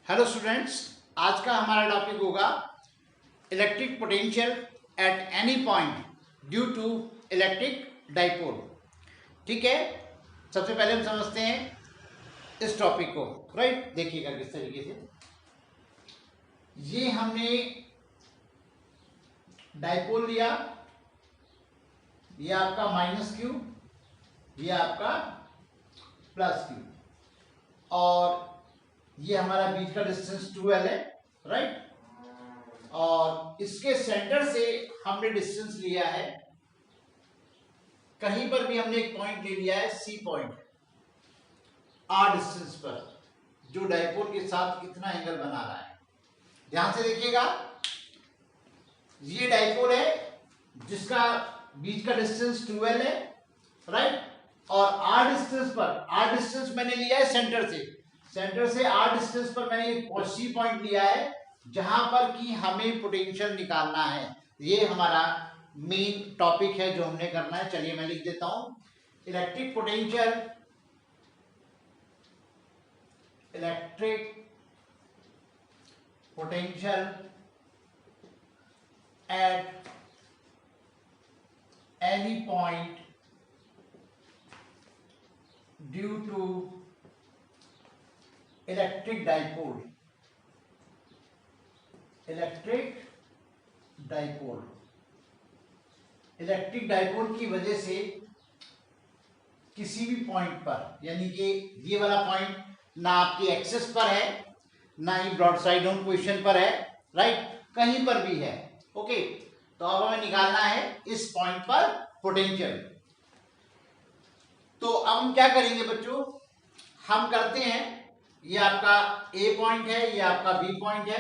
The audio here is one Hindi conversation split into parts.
हेलो स्टूडेंट्स, आज का हमारा टॉपिक होगा electric potential at any point due to electric dipole. ठीक है, सबसे पहले हम समझते हैं इस टॉपिक को। राइट, देखिएगा किस तरीके से ये हमने डाइपोल लिया, ये आपका माइनस क्यू, ये आपका प्लस क्यू, और ये हमारा बीच का डिस्टेंस 2L है। राइट, और इसके सेंटर से हमने डिस्टेंस लिया है, कहीं पर भी हमने एक पॉइंट ले लिया है C पॉइंट, R डिस्टेंस पर, जो डाइपोल के साथ कितना एंगल बना रहा है। ध्यान से देखिएगा, ये डाइपोल है जिसका बीच का डिस्टेंस 2L है। राइट, और R डिस्टेंस पर, R डिस्टेंस मैंने लिया है सेंटर से R डिस्टेंस पर मैंने एक C पॉइंट लिया है जहां पर कि हमें पोटेंशियल निकालना है। ये हमारा मेन टॉपिक है जो हमने करना है। चलिए मैं लिख देता हूं, electric potential at any point due to electric dipole की वजह से किसी भी पॉइंट पर, यानी कि ये वाला पॉइंट ना आपकी एक्सिस पर है, ना ही ब्रॉड साइड ऑन पोजीशन पर है। राइट, कहीं पर भी है। ओके, तो अब हमें निकालना है इस पॉइंट पर पोटेंशियल। तो अब हम क्या करेंगे बच्चों, हम करते हैं, ये आपका A पॉइंट है, ये आपका B पॉइंट है,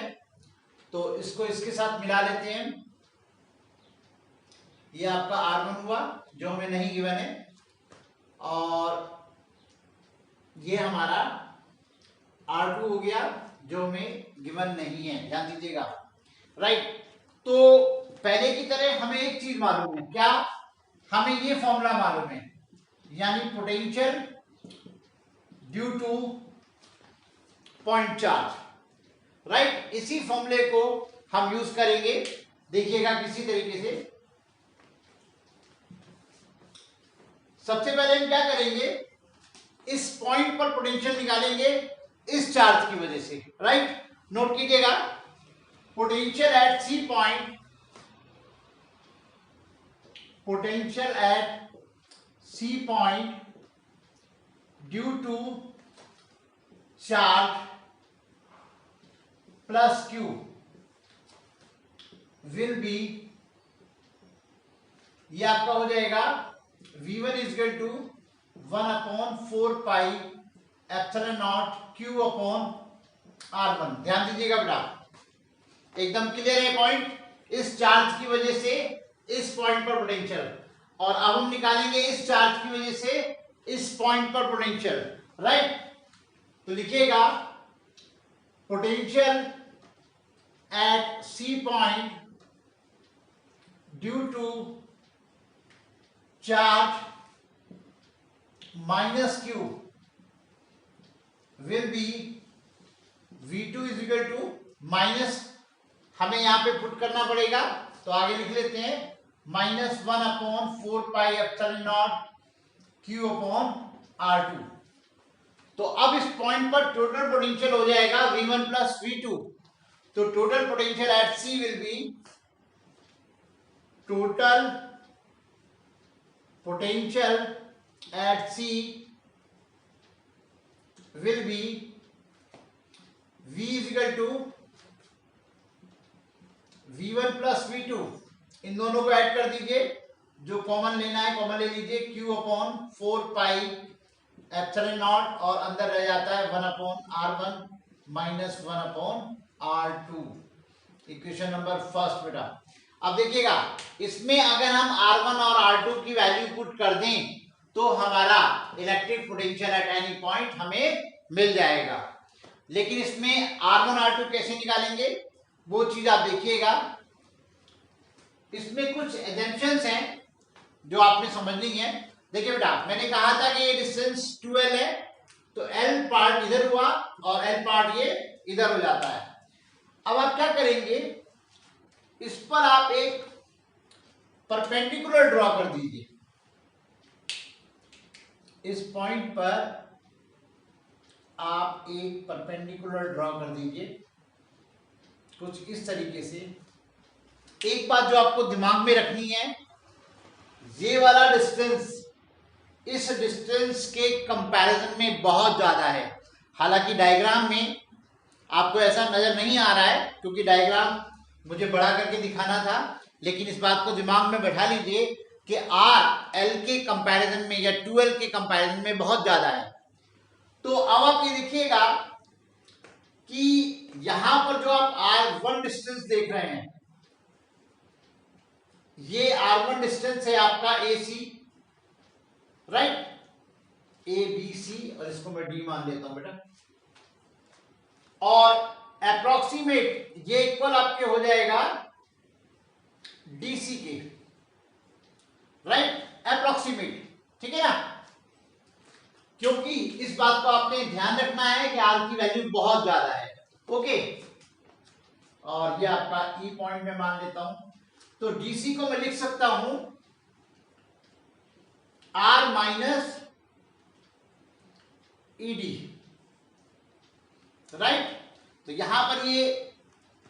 तो इसको इसके साथ मिला लेते हैं। ये आपका R1 हुआ जो हमें नहीं गिवन है, और ये हमारा R2 हो गया जो हमें गिवन नहीं है। ध्यान दीजिएगा। राइट, तो पहले की तरह हमें एक चीज मालूम है, क्या? हमें ये फॉर्मूला मालूम है, यानी potential due two point charge. Right, इसी फॉर्मूले को हम यूज करेंगे। देखिएगा किसी तरीके से। सबसे पहले हम क्या करेंगे, इस पॉइंट पर पोटेंशियल निकालेंगे इस चार्ज की वजह से। राइट, नोट कीजिएगा, potential at C point, due to charge plus Q will be, ये आपका हो जाएगा V1 equal to 1/4 pi epsilon naught Q upon R1। ध्यान दीजिएगा बेटा, एकदम क्लियर है पॉइंट। इस चार्ज की वजह से इस पॉइंट पर पोटेंशियल, और अब हम निकालेंगे इस चार्ज की वजह से इस पॉइंट पर पोटेंशियल। राइट, तो लिखिएगा potential at C point due to charge minus Q will be V2 is equal to minus, हमें यहां पे पुट करना पड़ेगा, तो आगे लिख लेते हैं -1/4 pi epsilon naught Q upon R2। तो अब इस पॉइंट पर टोटल पोटेंशियल हो जाएगा V1 प्लस V2। तो total potential at C will be, total potential at C will be V is equal to V1 plus V2, इन दोनों को ऐड कर दीजिए, जो कॉमन लेना है कॉमन ले लीजिए, Q upon 4 pi epsilon not, और अंदर रह जाता है 1/R1 minus 1/R2। Equation number first बेटा। अब देखिएगा, इसमें अगर हम R1 और R2 की वैल्यू पुट कर दें तो हमारा electric potential at any point हमें मिल जाएगा। लेकिन इसमें R1 R2 कैसे निकालेंगे वो चीज आप देखिएगा। इसमें कुछ एजम्पशंस हैं जो आपने समझनी है। देखिए बेटा, मैंने कहा था कि ये डिस्टेंस 2L है, तो L पार्ट इधर हुआ और L पार्ट ये इधर हो जाता है। अब आप क्या करेंगे, इस पर आप एक परपेंडिकुलर ड्रॉ कर दीजिए। इस पॉइंट पर आप एक परपेंडिकुलर ड्रॉ कर दीजिए कुछ इस तरीके से। एक बात जो आपको दिमाग में रखनी है, ये वाला डिस्टेंस इस डिस्टेंस के कंपैरिजन में बहुत ज्यादा है। हालांकि डायग्राम में आपको ऐसा नजर नहीं आ रहा है क्योंकि डायग्राम मुझे बड़ा करके दिखाना था, लेकिन इस बात को दिमाग में बैठा लीजिए कि आर एल के कंपैरिजन में या 2l के कंपैरिजन में बहुत ज्यादा है। तो अब आप ये देखिएगा कि यहां पर जो आप R1 डिस्टेंस देख रहे हैं, ये R1 डिस्टेंस है आपका AC, राइट, ABC, और इसको मैं D मान लेता हूं बेटा, और अप्रोक्सीमेट ये इक्वल आपके हो जाएगा DC के, राइट, अप्रोक्सीमेट, ठीक है ना, क्योंकि इस बात को आपने ध्यान रखना है कि R की वैल्यू बहुत ज्यादा है। ओके, और ये आपका E पॉइंट में मान लेता हूं, तो DC को मैं लिख सकता हूं R माइनस ED, राइट। तो यहां पर ये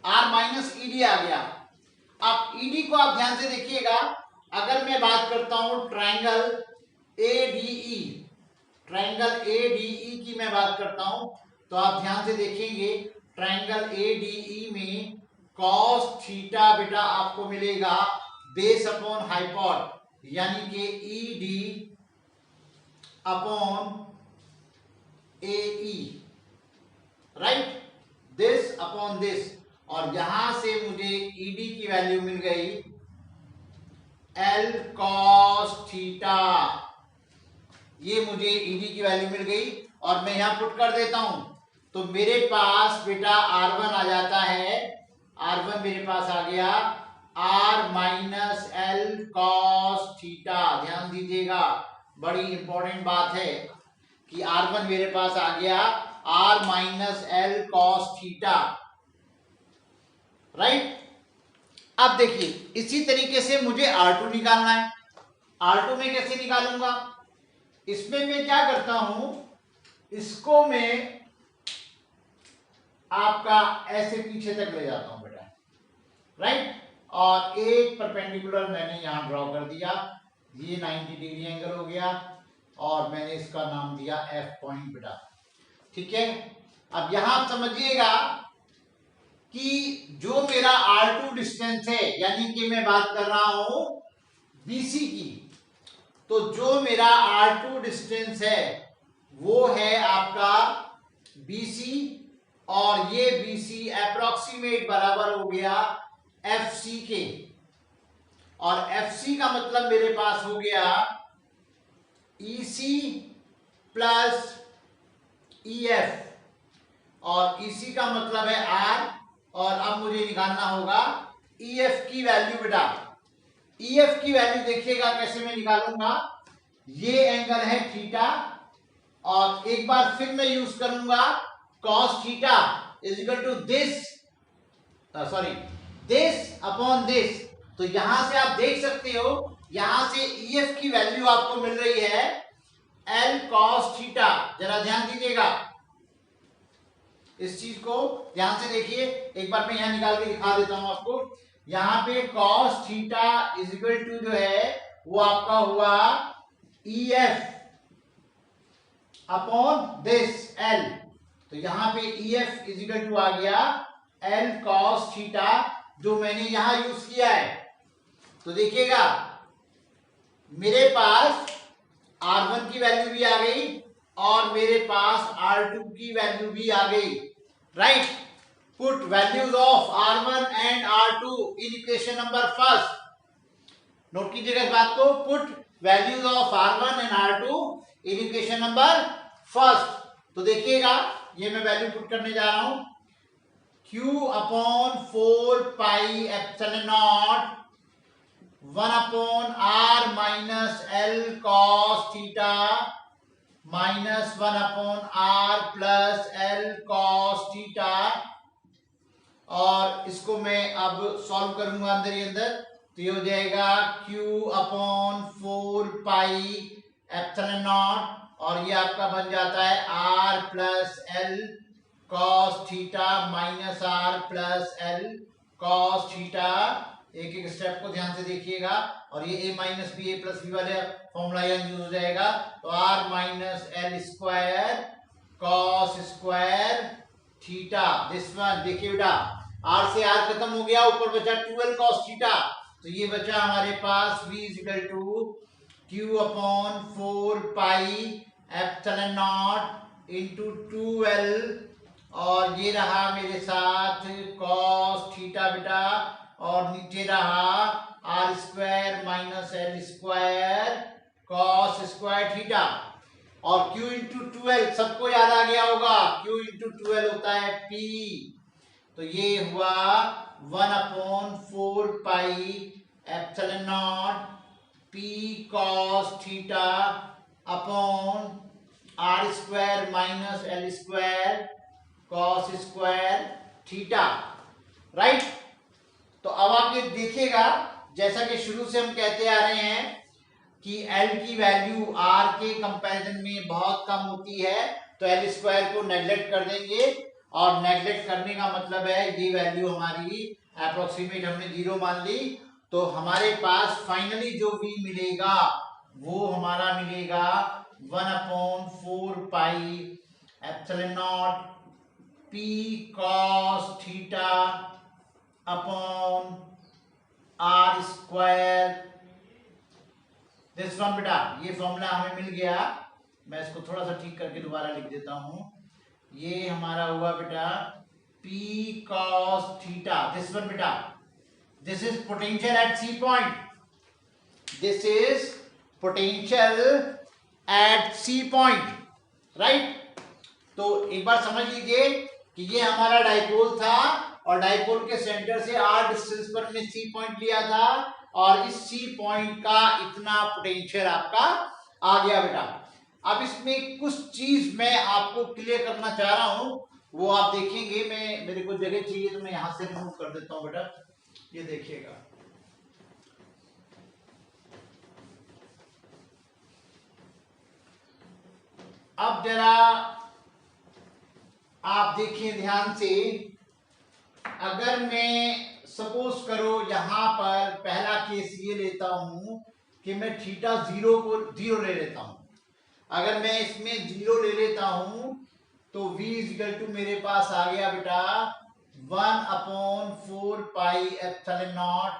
R माइनस ED आ गया। अब ED को आप ध्यान से देखिएगा, अगर मैं बात करता हूं ट्रायंगल ADE, ट्रायंगल ADE की मैं बात करता हूं, तो आप ध्यान से देखेंगे ट्रायंगल ADE में cos थीटा बेटा आपको मिलेगा बेस अपॉन हाइपोट, यानी कि ED upon AE, right, this upon this, और यहां से मुझे ED की वैल्यू मिल गई L cos थीटा, ये मुझे ED की वैल्यू मिल गई और मैं यहां पुट कर देता हूं, तो मेरे पास बेटा R1 आ जाता है, R1 मेरे पास आ गया R minus L cos theta. ध्यान दीजिएगा, बड़ी इंपॉर्टेंट बात है कि R1 मेरे पास आ गया R minus L cos theta, right. अब देखिए इसी तरीके से मुझे R2 निकालना है। R2 में कैसे निकालूंगा, इसमें मैं क्या करता हूं, इसको मैं आपका ऐसे पीछे तक ले जाता हूं बेटा, राइट, और एक परपेंडिकुलर मैंने यहां ड्रॉ कर दिया, ये 90 डिग्री एंगल हो गया और मैंने इसका नाम दिया F पॉइंट बेटा, ठीक है। अब यहां आप समझिएगा कि जो मेरा R2 डिस्टेंस है, यानी कि मैं बात कर रहा हूं BC की, तो जो मेरा R2 डिस्टेंस है वो है आपका BC, और ये BC अप्रोक्सीमेट बराबर हो गया FC के, और FC का मतलब मेरे पास हो गया EC प्लस EF, और EC का मतलब है R, और अब मुझे निकालना होगा EF की वैल्यू बेटा। EF की वैल्यू देखिएगा कैसे मैं निकालूंगा, ये एंगल है थीटा, और एक बार फिर मैं यूज करूंगा cos theta is equal to this, sorry, this upon this. तो यहां से आप देख सकते हो, यहां से EF की वैल्यू आपको मिल रही है L cos थीटा। जरा ध्यान दीजिएगा, इस चीज को ध्यान से देखिए, एक बार मैं यहां निकाल के दिखा देता हूं आपको। यहां पे cos theta is equal to जो है वो आपका हुआ EF अपॉन दिस L, तो यहां पे EF इज इक्वल टू आ गया L cos थीटा, जो मैंने यहां यूज किया है। तो देखिएगा मेरे पास R1 की वैल्यू भी आ गई और मेरे पास R2 की वैल्यू भी आ गई, right. Put values of R1 and R2 in equation number first. Note कीजिएगा इस बात को, put values of R1 and R2 in equation number first. तो देखिएगा ये मैं वैल्यू पुट करने जा रहा हूं, Q upon 4 pi epsilon not 1 upon R minus L cos theta minus 1/r+l cos theta, और इसको मैं अब सॉल्व करूंगा अंदर ही अंदर, तो ये हो जाएगा q/4πε0, और ये आपका बन जाता है r+l cos theta minus r+l cos theta. एक एक स्टेप को ध्यान से देखिएगा, और ये a minus b a plus b वाले फॉर्मूला यहाँ यूज हो जाएगा, तो r minus l square cos square theta. This one देखिए बेटा, r से r खत्म हो गया, ऊपर बचा 2l cos थीटा, तो ये बचा हमारे पास v equal to q/4πε0 into 2l, और ये रहा मेरे साथ cos थीटा बेटा, और नीचे रहा r square minus l square cos square theta, और q इंटू 2l सबको याद आ गया होगा, q इंटू 2l होता है p, तो ये हुआ 1/4πε0 p cos theta upon r square minus l square cos square theta, right. तो अब आप ये देखिएगा, जैसा कि शुरू से हम कहते आ रहे हैं कि l की वैल्यू r के कंपैरिजन में बहुत कम होती है, तो l स्क्वायर को नेगलेक्ट कर देंगे, और नेगलेक्ट करने का मतलब है ये वैल्यू हमारी अप्रोक्सीमेट हमने 0 मान ली, तो हमारे पास फाइनली जो v मिलेगा वो हमारा मिलेगा 1/4πε0 p cos theta upon r square. This one बेटा, ये फॉर्मूला हमें मिल गया, मैं इसको थोड़ा सा ठीक करके दोबारा लिख देता हूं, ये हमारा हुआ बेटा p cos थीटा। दिस वन बेटा, this is potential at C point, this is potential at C point, right. तो एक बार समझ लीजिए कि ये हमारा डाइपोल था, और डाइपोल के सेंटर से r डिस्टेंस पर हमने सी पॉइंट लिया था, और इस सी पॉइंट का इतना पोटेंशियल आपका आ गया बेटा। अब इसमें कुछ चीज मैं आपको क्लियर करना चाह रहा हूं, वो आप देखेंगे, मैं मेरे को जगह चाहिए तो मैं यहां से रिमूव कर देता हूं बेटा, ये देखिएगा। अब जरा आप देखिए ध्यान से, अगर मैं सपोज करो यहां पर पहला केस ये लेता हूं कि मैं थीटा 0 को 0 ले लेता हूं, अगर मैं इसमें 0 ले लेता हूं तो v इक्वल टू मेरे पास आ गया बेटा 1/4πε0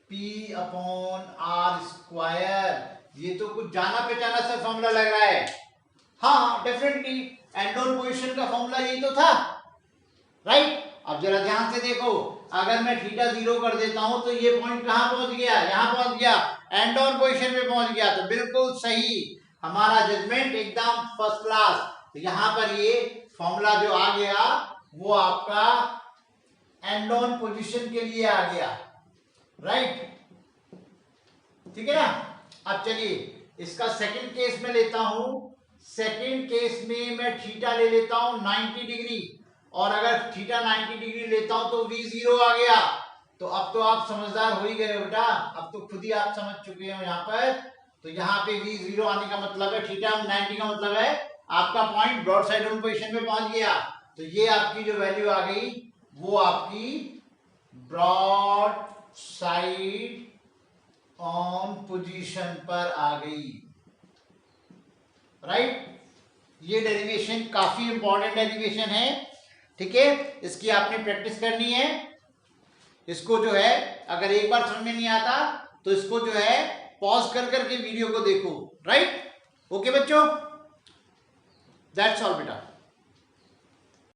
p अपॉन r स्क्वायर। ये तो कुछ जाना पहचाना सा फॉर्मूला लग रहा है, हाँ डेफिनेटली एंडोन पोजीशन का फॉर्मूला यही तो था, राइट। अब जरा ध्यान से देखो, अगर मैं थीटा 0 कर देता हूं तो ये पॉइंट कहां पहुंच गया, यहां पहुंच गया, एंडोन पोजीशन में पहुंच गया, तो बिल्कुल सही, हमारा जजमेंट एकदम फर्स्ट क्लास। तो यहां पर ये फॉर्मूला जो आ गया वो आपका एंडोन पोजीशन के लिए आ गया, राइट, ठीक है ना। अब चलिए इसका सेकंड केस में लेता हूं, सेकंड केस में मैं थीटा ले लेता हूं 90 डिग्री, और अगर थीटा 90 डिग्री लेता हूं तो v0 आ गया। तो अब तो आप समझदार हो ही गए हो बेटा, अब तो खुद ही आप समझ चुके हो यहाँ पर। तो यहाँ पे v0 आने का मतलब है थीटा 90 का मतलब है आपका point broad side on position में पहुंच गया, तो ये आपकी जो वैल्यू आ गई वो आपकी ब्रॉड साइड ऑन पोजीशन पर आ गई, राइट। ये डेरिवेशन काफी इंपॉर्टेंट डेरिवेशन है, ठीक है, इसकी आपने प्रैक्टिस करनी है। इसको जो है अगर एक बार समझ में नहीं आता तो इसको जो है पॉज कर करके वीडियो को देखो, राइट। ओके बच्चों, दैट्स ऑल बेटा।